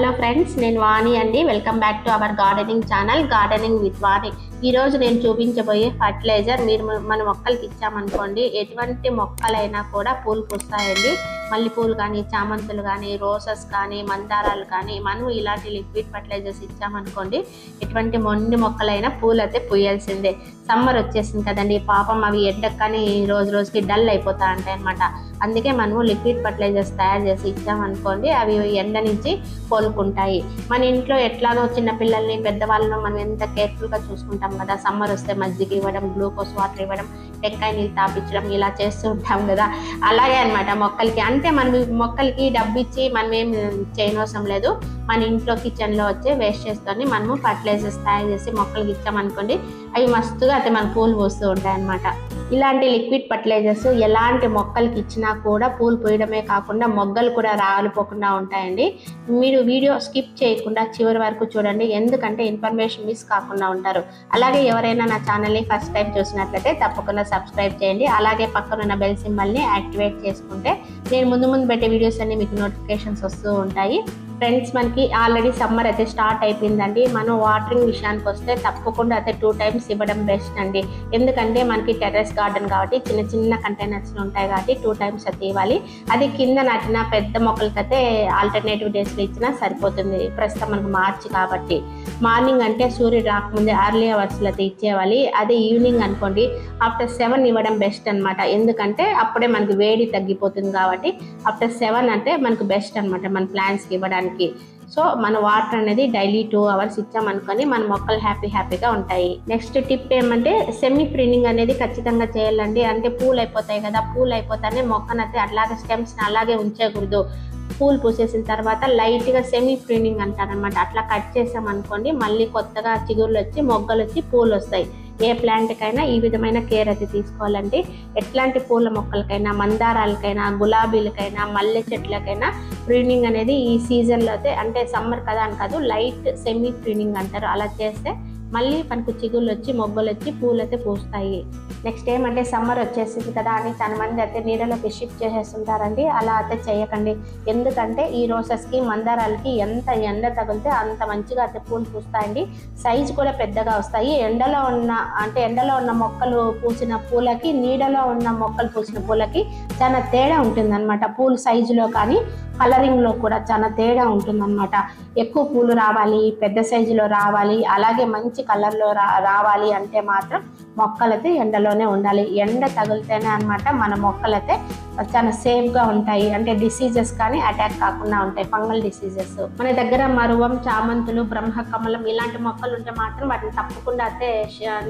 Hello friends, నేను వాణి అండి. Welcome back to our gardening channel gardening with Vani. ఈరోజు నేను చూపించబోయే ఫర్టిలైజర్ మీరు మన మొక్కలకి ఇచ్చామనుకోండి, ఎటువంటి మొక్కలైనా కూడా పూలు పూస్తాయండి. మల్లెపూలు కానీ, చామంతులు కానీ, రోసెస్ కానీ, మందారాలు కానీ, మనం ఇలాంటి లిక్విడ్ ఫర్టిలైజర్స్ ఇచ్చామనుకోండి, ఎటువంటి మొండి మొక్కలైనా పూలు అయితే పూయాల్సిందే. సమ్మర్ వచ్చేసింది కదండి, పాపం అవి ఎండకు కానీ రోజు రోజుకి డల్ అయిపోతా ఉంటాయి అనమాట. అందుకే మనము లిక్విడ్ ఫర్టిలైజర్స్ తయారు చేసి ఇచ్చామనుకోండి, అవి ఎండ నుంచి కోలుకుంటాయి. మన ఇంట్లో ఎట్లాగో చిన్న పిల్లల్ని, పెద్దవాళ్ళను మనం ఎంత కేర్ఫుల్గా చూసుకుంటాం కదా. సమ్మర్ వస్తే మజ్జిగ ఇవ్వడం, గ్లూకోజ్ వాటర్ ఇవ్వడం, టెంకాయ నీళ్ళు తాపించడం, ఇలా చేస్తూ ఉంటాం కదా. అలాగే అనమాట మొక్కలకి. అంటే మనం మొక్కలకి డబ్బు ఇచ్చి మనం ఏం చేయనవసరం లేదు. మన ఇంట్లో కిచెన్లో వచ్చే వేస్టేజ్తోని మనము ఫర్టిలైజర్స్ తయారు చేసి మొక్కలకి ఇచ్చామనుకోండి, అవి మస్తుగా అయితే మన పూలు పూస్తూ ఉంటాయి అన్నమాట. ఇలాంటి లిక్విడ్ ఫర్టిలైజర్స్ ఎలాంటి మొక్కలకి ఇచ్చినా కూడా పూలు పూయడమే కాకుండా మొగ్గలు కూడా రాలిపోకుండా ఉంటాయండి. మీరు వీడియో స్కిప్ చేయకుండా చివరి వరకు చూడండి, ఎందుకంటే ఇన్ఫర్మేషన్ మిస్ కాకుండా ఉంటారు. అలాగే ఎవరైనా నా ఛానల్ని ఫస్ట్ టైం చూసినట్లయితే తప్పకుండా సబ్స్క్రైబ్ చేయండి. అలాగే పక్కన ఉన్న బెల్ సింబల్ని యాక్టివేట్ చేసుకుంటే నేను ముందు పెట్టే వీడియోస్ అన్ని మీకు నోటిఫికేషన్స్ వస్తూ ఉంటాయి. ఫ్రెండ్స్, మనకి ఆల్రెడీ సమ్మర్ అయితే స్టార్ట్ అయిపోయిందండి. మనం వాటరింగ్ విషయానికి వస్తే తప్పకుండా అయితే 2 times ఇవ్వడం బెస్ట్ అండి. ఎందుకంటే మనకి టెర్రస్ గార్డెన్ కాబట్టి చిన్న చిన్న కంటైనర్స్లో ఉంటాయి కాబట్టి 2 times అయితే ఇవ్వాలి. అది కింద నాటిన పెద్ద మొక్కలకైతే ఆల్టర్నేటివ్ డేస్లో ఇచ్చినా సరిపోతుంది. ప్రస్తుతం మనకు మార్చి కాబట్టి మార్నింగ్ అంటే సూర్యుడు రాకముందే ఎర్లీ అవర్స్లో అయితే ఇచ్చేవాలి. అదే ఈవినింగ్ అనుకోండి, ఆఫ్టర్ 7 ఇవ్వడం బెస్ట్ అనమాట. ఎందుకంటే అప్పుడే మనకి వేడి తగ్గిపోతుంది కాబట్టి ఆఫ్టర్ 7 అంటే మనకు బెస్ట్ అనమాట మన ప్లాంట్స్కి ఇవ్వడానికి. సో మన వాటర్ అనేది డైలీ 2 hours ఇచ్చామనుకొని మన మొక్కలు హ్యాపీగా ఉంటాయి. నెక్స్ట్ టిప్ ఏమంటే సెమీ ప్రినింగ్ అనేది ఖచ్చితంగా చేయాలండి. అంటే పూలు అయిపోతాయి కదా, పూలు అయిపోతానే మొక్కనైతే అట్లాగే స్టెమ్స్ని అలాగే ఉంచకూడదు. పూలు పూసేసిన తర్వాత లైట్గా సెమీ ప్రినింగ్ అంటారనమాట. అట్లా కట్ చేసామనుకోండి, మళ్ళీ కొత్తగా చిగుర్లు వచ్చి మొగ్గలు వచ్చి పూలు వస్తాయి. ఏ ప్లాంట్కైనా ఈ విధమైన కేర్ అయితే తీసుకోవాలండి. ఎట్లాంటి పూల మొక్కలకైనా, మందారాలకైనా, గులాబీలకైనా, మల్లె చెట్లకైనా ప్రినింగ్ అనేది ఈ సీజన్లో అయితే, అంటే సమ్మర్ కదా అని కాదు, లైట్ సెమీ ప్రినింగ్ అంటారు. అలా చేస్తే మళ్ళీ మనకు చిగుళ్ళు వచ్చి మొగ్గలు వచ్చి పూలు అయితే పూస్తాయి. నెక్స్ట్ ఏమంటే సమ్మర్ వచ్చేసింది కదా అని చాలా మంది అయితే నీడలోకి షిఫ్ట్ చేసేస్తుంటారండి. అలా అయితే చేయకండి. ఎందుకంటే ఈ రోసెస్కి, మందారాలకి ఎంత ఎండ తగిలితే అంత మంచిగా అయితే పూలు పూస్తాయండి. సైజు కూడా పెద్దగా వస్తాయి. ఎండలో ఉన్న మొక్కలు పూసిన పూలకి, నీడలో ఉన్న మొక్కలు పూసిన పూలకి చాలా తేడా ఉంటుందన్నమాట. పూలు సైజులో కానీ కలరింగ్లో కూడా చాలా తేడా ఉంటుందన్నమాట. ఎక్కువ పూలు రావాలి, పెద్ద సైజులో రావాలి, అలాగే మంచి కలర్లో రావాలి అంటే మాత్రం మొక్కలైతే ఎండలోనే ఉండాలి. ఎండ తగిలితేనే అనమాట మన మొక్కలైతే చాలా సేఫ్గా ఉంటాయి. అంటే డిసీజెస్ కానీ అటాక్ కాకుండా ఉంటాయి, ఫంగల్ డిసీజెస్. మన దగ్గర మరువం, చామంతులు, బ్రహ్మకమలం ఇలాంటి మొక్కలు ఉంటే మాత్రం వాటిని తప్పకుండా అయితే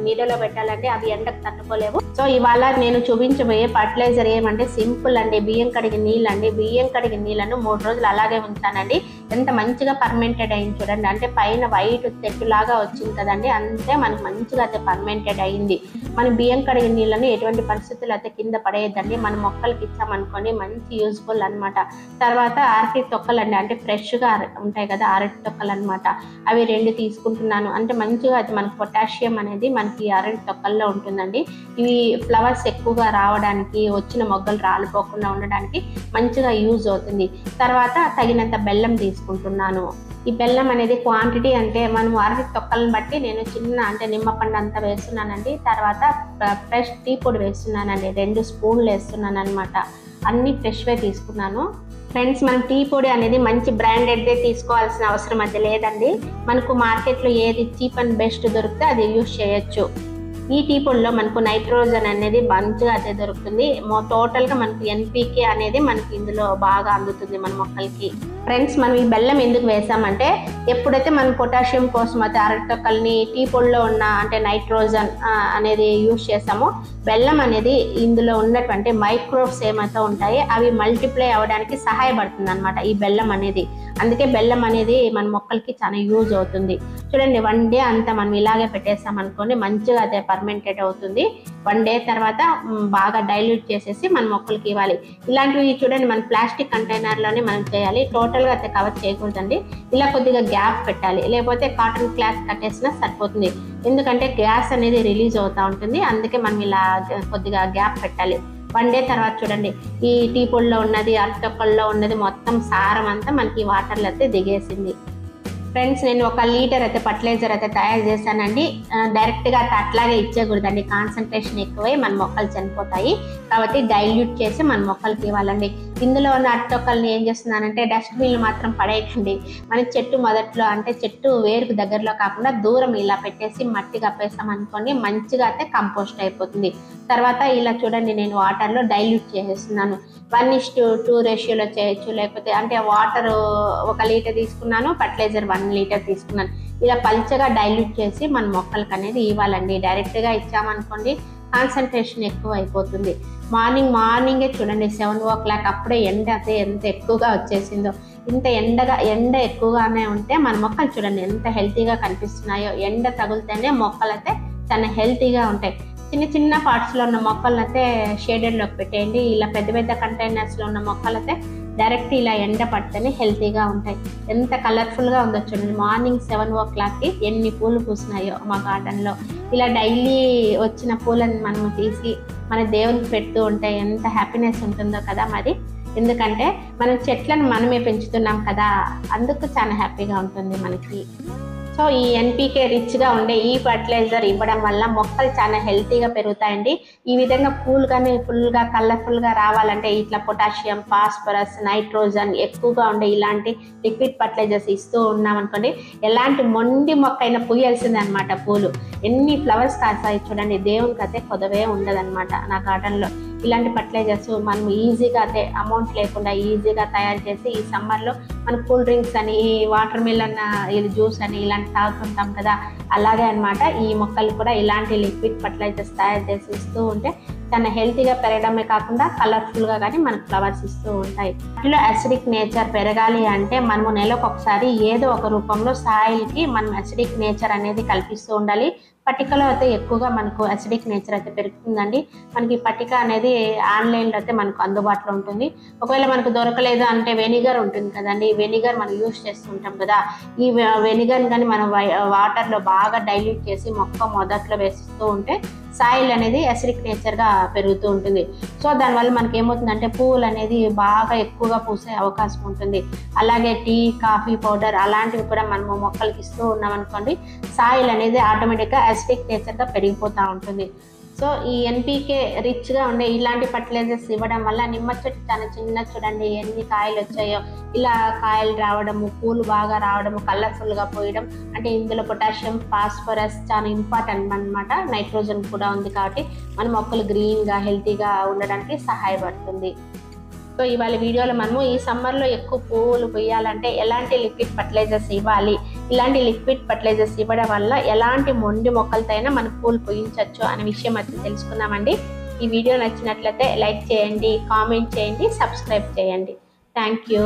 నీడలో పెట్టాలంటే అవి ఎండకు తట్టుకోలేవు. సో ఇవాళ నేను చూపించబోయే ఫర్టిలైజర్ ఏమంటే సింపుల్ అండి. బియ్యం కడిగిన నీళ్ళు అండి. బియ్యం కడిగిన నీళ్ళను 3 రోజులు అలాగే ఉంచానండి. ఎంత మంచిగా పర్మెంటెడ్ అయింది చూడండి. అంటే పైన వైట్ తెట్టులాగా వచ్చింది కదండి, అంతే మనకు మంచిగా అయితే పర్మెంటెడ్ అయింది. మన బియ్యం కడిగిన నీళ్ళని ఎటువంటి పరిస్థితులు అయితే కింద పడేయద్దండి. మన మొక్కలకి ఇచ్చామనుకోండి మంచి యూజ్ఫుల్ అనమాట. తర్వాత అరటి తొక్కలు అండి, అంటే ఫ్రెష్గా ఉంటాయి కదా అరటి తొక్కలు అనమాట. అవి 2 తీసుకుంటున్నాను. అంటే మంచిగా అయితే మనకు పొటాషియం అనేది మనకి అరటి తొక్కల్లో ఉంటుందండి. ఇవి ఫ్లవర్స్ ఎక్కువగా రావడానికి, వచ్చిన మొగ్గలు రాలిపోకుండా ఉండడానికి మంచిగా యూజ్ అవుతుంది. తర్వాత తగినంత బెల్లం తీసుకుంటున్నాను. ఈ బెల్లం అనేది క్వాంటిటీ అంటే మనం అరటి తొక్కలను బట్టి నేను అంటే నిమ్మపండు అంతా వేస్తున్నానండి. తర్వాత ఫ్రెష్ టీ పొడి వేస్తున్నానండి, 2 స్పూన్లు వేస్తున్నాను అనమాట. అన్ని ఫ్రెష్వే తీసుకున్నాను. ఫ్రెండ్స్, మనం టీ పొడి అనేది మంచి బ్రాండెడ్దే తీసుకోవాల్సిన అవసరం అయితే లేదండి. మనకు మార్కెట్లో ఏది చీప్ అండ్ బెస్ట్ దొరికితే అది యూజ్ చేయొచ్చు. ఈ టీ పొడిలో మనకు నైట్రోజన్ అనేది మంచిగా అయితే దొరుకుతుంది. టోటల్గా మనకు NPK అనేది మనకి ఇందులో బాగా అందుతుంది మన మొక్కలకి. ఫ్రెండ్స్, మనం ఈ బెల్లం ఎందుకు వేసామంటే, ఎప్పుడైతే మనం పొటాషియం కోసం అయితే అరటి తొక్కల్ని టీ పొడిలో ఉన్న అంటే నైట్రోజన్ అనేది యూజ్ చేసామో, బెల్లం అనేది ఇందులో ఉన్నటువంటి మైక్రోబ్స్ ఏమైతే ఉంటాయి అవి మల్టిప్లై అవ్వడానికి సహాయపడుతుంది అనమాట ఈ బెల్లం అనేది. అందుకే బెల్లం అనేది మన మొక్కలకి చాలా యూజ్ అవుతుంది. చూడండి, 1 day అంతా మనం ఇలాగే పెట్టేసామనుకోండి మంచిగా అయితే పర్మెంటెడ్ అవుతుంది. 1 day తర్వాత బాగా డైల్యూట్ చేసేసి మన మొక్కలకి ఇవ్వాలి. ఇలాంటివి చూడండి, మన ప్లాస్టిక్ కంటైనర్లోనే మనం చేయాలి. టోటల్గా అయితే కవర్ చేయకూడదండి. ఇలా కొద్దిగా గ్యాప్ పెట్టాలి, లేకపోతే కాటన్ క్లాత్ కట్టేసినా సరిపోతుంది. ఎందుకంటే గ్యాస్ అనేది రిలీజ్ అవుతూ ఉంటుంది. అందుకే మనం ఇలా కొద్దిగా గ్యాప్ పెట్టాలి. 1 డే తర్వాత చూడండి ఈ టీ పొడిలో ఉన్నది, అరటితొక్కల్లో ఉన్నది మొత్తం సారం అంతా మనకి వాటర్లో అయితే దిగేసింది. ఫ్రెండ్స్, నేను 1 లీటర్ అయితే ఫర్టిలైజర్ అయితే తయారు చేశానండి. డైరెక్ట్గా అట్లాగే ఇచ్చేయకూడదండి, కాన్సన్ట్రేషన్ ఎక్కువై మన మొక్కలు చనిపోతాయి. కాబట్టి డైల్యూట్ చేసి మన మొక్కలకి ఇవ్వాలండి. ఇందులో ఉన్న అరటితొక్కల్ని ఏం చేస్తున్నానంటే డస్ట్బిన్లు మాత్రం పడేయకండి. మన చెట్టు మొదట్లో అంటే చెట్టు వేరుకు దగ్గరలో కాకుండా దూరం ఇలా పెట్టేసి మట్టి కప్పేసాం అనుకోండి, మంచిగా అయితే కంపోస్ట్ అయిపోతుంది. తర్వాత ఇలా చూడండి నేను వాటర్లో డైల్యూట్ చేసేస్తున్నాను. 1:2 రేషియోలో చేయొచ్చు, లేకపోతే అంటే వాటర్ 1 లీటర్ తీసుకున్నాను, ఫర్టిలైజర్ 1 లీటర్ తీసుకున్నాను. ఇలా పల్చగా డైల్యూట్ చేసి మన మొక్కలకి అనేది ఇవ్వాలండి. డైరెక్ట్గా ఇచ్చామనుకోండి కాన్సన్ట్రేషన్ ఎక్కువ అయిపోతుంది. మార్నింగే చూడండి 7 o'clock అప్పుడే ఎండ అయితే ఎంత ఎక్కువగా వచ్చేసిందో. ఇంత ఎండ ఎక్కువగానే ఉంటే మన మొక్కలు చూడండి ఎంత హెల్తీగా కనిపిస్తున్నాయో. ఎండ తగిలితేనే మొక్కలు అయితే చాలా హెల్తీగా ఉంటాయి. చిన్న పార్ట్స్లో ఉన్న మొక్కలను అయితే షేడెడ్లోకి పెట్టేయండి. ఇలా పెద్ద కంటైనర్స్లో ఉన్న మొక్కలు అయితే డైరెక్ట్ ఇలా ఎండ పడితేనే హెల్తీగా ఉంటాయి. ఎంత కలర్ఫుల్గా ఉందో చూడండి. మార్నింగ్ 7 o'clockకి ఎన్ని పూలు పూసినాయో మా గార్డెన్లో. ఇలా డైలీ వచ్చిన పూలను మనం తీసి మన దేవునికి పెడుతూ ఉంటే ఎంత హ్యాపీనెస్ ఉంటుందో కదా మరి. ఎందుకంటే మనం చెట్లను మనమే పెంచుతున్నాం కదా, అందుకు చాలా హ్యాపీగా ఉంటుంది మనకి. సో ఈ ఎన్పీకే రిచ్గా ఉండే ఈ ఫర్టిలైజర్ ఇవ్వడం వల్ల మొక్కలు చాలా హెల్తీగా పెరుగుతాయండి. ఈ విధంగా పూలు కానీ ఫుల్గా కలర్ఫుల్గా రావాలంటే ఇట్లా పొటాషియం, ఫాస్ఫరస్, నైట్రోజన్ ఎక్కువగా ఉండే ఇలాంటి లిక్విడ్ ఫర్టిలైజర్స్ ఇస్తూ ఉన్నామనుకోండి, ఎలాంటి మొండి మొక్క అయినా పూయాల్సిందే అనమాట. పూలు ఎన్ని ఫ్లవర్స్ కాస్తాయి చూడండి, దేవునికి అయితే కొదవే ఉండదన్నమాట. నా గార్డెన్లో ఇలాంటి ఫర్టిలైజర్స్ మనం ఈజీగా అయితే అమౌంట్ లేకుండా ఈజీగా తయారు చేసి ఈ సమ్మర్లో మన కూల్ డ్రింక్స్ అని, వాటర్ మిలన్ ఇది జ్యూస్ అని ఇలాంటి తాగుతుంటాం కదా, అలాగే అనమాట. ఈ మొక్కలు కూడా ఇలాంటి లిక్విడ్ ఫర్టిలైజర్స్ తయారు చేసి ఇస్తూ ఉంటే చాలా హెల్తీగా పెరగడమే కాకుండా కలర్ఫుల్గా కానీ మనకు ఫ్లవర్స్ ఇస్తూ ఉంటాయి. వాటిలో అసిడిక్ నేచర్ పెరగాలి అంటే మనము నెలకు ఒకసారి ఏదో ఒక రూపంలో సాయిల్కి మనం అసిడిక్ నేచర్ అనేది కల్పిస్తూ ఉండాలి. పట్టికలో అయితే ఎక్కువగా మనకు అసిడిక్ నేచర్ అయితే పెరుగుతుందండి. మనకి పట్టిక అనేది ఆన్లైన్లో అయితే మనకు అందుబాటులో ఉంటుంది. ఒకవేళ మనకు దొరకలేదు అంటే వెనిగర్ ఉంటుంది కదండి, వెనిగర్ మనం యూస్ చేస్తూ ఉంటాం కదా. ఈ వెనిగర్ కానీ మనం వాటర్లో బాగా డైల్యూట్ చేసి మొక్క మొదట్లో వేసిస్తూ ఉంటే సాయిల్ అనేది అసిడిక్ నేచర్గా పెరుగుతూ ఉంటుంది. సో దానివల్ల మనకి ఏమవుతుందంటే పువ్వులు అనేది బాగా ఎక్కువగా పూసే అవకాశం ఉంటుంది. అలాగే టీ, కాఫీ పౌడర్ అలాంటివి కూడా మనము మొక్కలకి ఇస్తూ ఉన్నామనుకోండి, సాయిల్ అనేది ఆటోమేటిక్గా అసిడిక్ నేచర్గా పెరిగిపోతూ ఉంటుంది. సో ఈ ఎన్పీకే రిచ్గా ఉండే ఇలాంటి ఫర్టిలైజర్స్ ఇవ్వడం వల్ల నిమ్మ చెట్టు చాలా చిన్న చూడండి ఎన్ని కాయలు వచ్చాయో. ఇలా కాయలు రావడము, పూలు బాగా రావడము, కలర్ఫుల్గా పోయడం అంటే ఇందులో పొటాషియం, ఫాస్ఫరస్ చాలా ఇంపార్టెంట్ అనమాట. నైట్రోజన్ కూడా ఉంది కాబట్టి మన మొక్కలు గ్రీన్గా హెల్తీగా ఉండడానికి సహాయపడుతుంది. సో ఇవాళ వీడియోలో మనము ఈ సమ్మర్లో ఎక్కువ పువ్వులు పూయాలంటే ఎలాంటి లిక్విడ్ ఫర్టిలైజర్స్ ఇవ్వాలి, ఇలాంటి లిక్విడ్ ఫర్టిలైజర్స్ ఇవ్వడం వల్ల ఎలాంటి మొండి మొక్కలతో అయినా మనకు పూలు పూయించవచ్చు అనే విషయం అయితే తెలుసుకున్నామండి. ఈ వీడియో నచ్చినట్లయితే లైక్ చేయండి, కామెంట్ చేయండి, సబ్స్క్రైబ్ చేయండి. Thank you.